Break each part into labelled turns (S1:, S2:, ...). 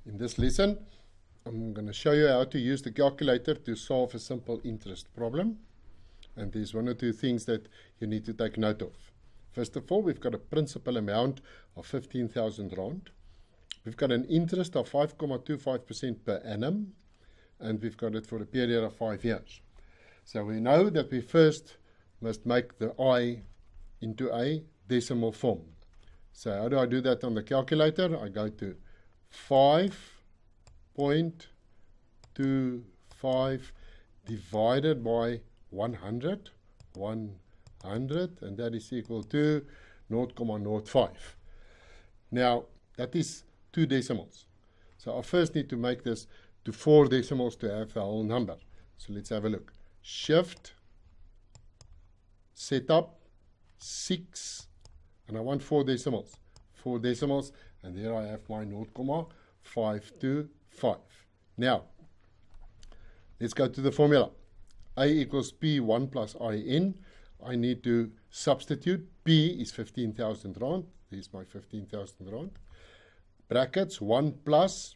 S1: In this lesson, I'm going to show you how to use the calculator to solve a simple interest problem. And there's one or two things that you need to take note of. First of all, we've got a principal amount of 15,000 rand. We've got an interest of 5.25% per annum, and we've got it for a period of 5 years. So we know that we first must make the I into a decimal form. So how do I do that on the calculator? I go to 5.25 divided by 100, and that is equal to 0.05. Now, that is 2 decimals. So I first need to make this to 4 decimals to have the whole number. So let's have a look. Shift, setup, 6, and I want 4 decimals. 4 decimals, and there I have my 0.525. Now, let's go to the formula. A equals P1 plus IN. I need to substitute. P is 15,000 rand. There's my 15,000 rand. Brackets 1 plus,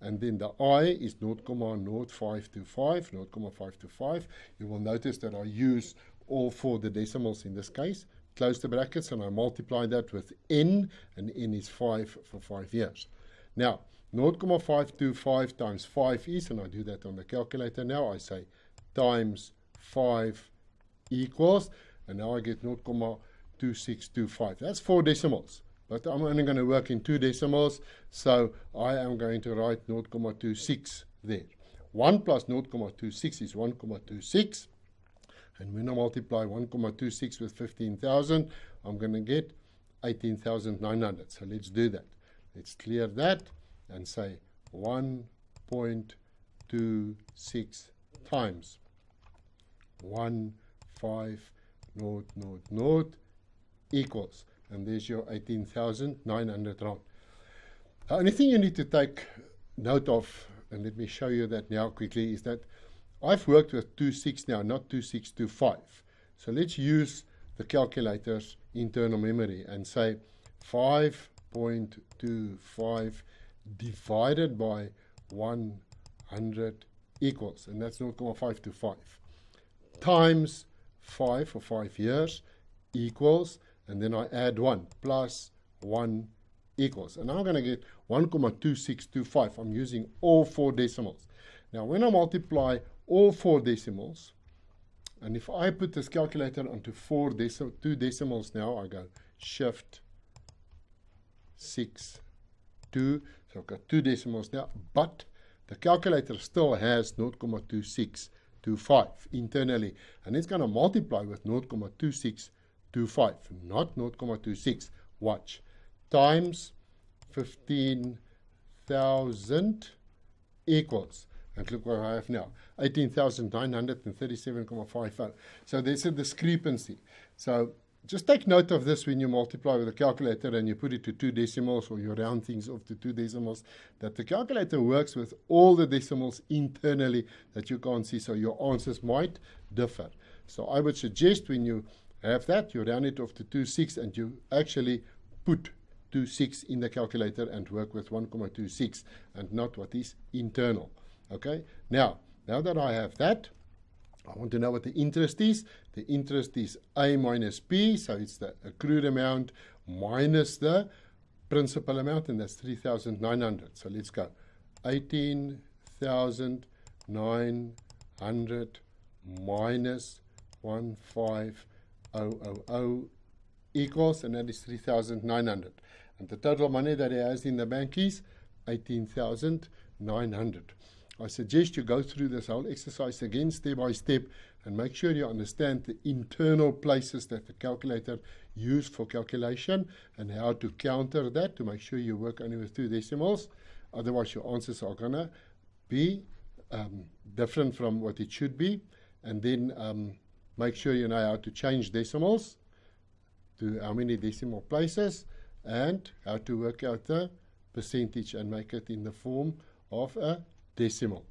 S1: and then the I is 0.0525, 0.525. You will notice that I use all 4 the decimals in this case. Close the brackets, and I multiply that with N, and N is 5 for 5 years. Now, 0.525 times 5 is, and I do that on the calculator now, I say times 5 equals, and now I get 0.2625. That's 4 decimals, but I'm only going to work in 2 decimals, so I am going to write 0.26 there. 1 plus 0.26 is 1.26, and when I multiply 1.26 with 15,000, I'm going to get 18,900. So let's do that. Let's clear that and say 1.26 times 15000 equals, and there's your 18,900 rand. The only thing you need to take note of, and let me show you that now quickly, is that I've worked with 26 now, not 2625. So let's use the calculator's internal memory and say 5.25 divided by 100 equals, and that's 0.525, times 5 for 5 years equals, and then I add 1 plus 1 equals. And now I'm going to get 1.2625. I'm using all 4 decimals. Now, when I multiply all 4 decimals, and if I put this calculator onto 2 decimals now, I go shift 6, 2. So I've got 2 decimals now, but the calculator still has 0.2625 internally, and it's going to multiply with 0.2625, not 0.26. Watch. Times 15,000 equals, and look what I have now, 18,937.50. So there's a discrepancy. So just take note of this when you multiply with a calculator and you put it to 2 decimals, or you round things off to 2 decimals, that the calculator works with all the decimals internally that you can't see, so your answers might differ. So I would suggest when you have that, you round it off to 26, and you actually put 26 in the calculator and work with 1.26 and not what is internal. Okay, now that I have that, I want to know what the interest is. The interest is A minus P, so it's the accrued amount minus the principal amount, and that's 3,900. So let's go. 18,900 minus 15000 equals, and that is 3,900. And the total money that he has in the bank is 18,900. I suggest you go through this whole exercise again step by step and make sure you understand the internal places that the calculator uses for calculation and how to counter that to make sure you work only with 2 decimals. Otherwise, your answers are going to be different from what it should be. And then make sure you know how to change decimals to how many decimal places and how to work out the percentage and make it in the form of a decimal.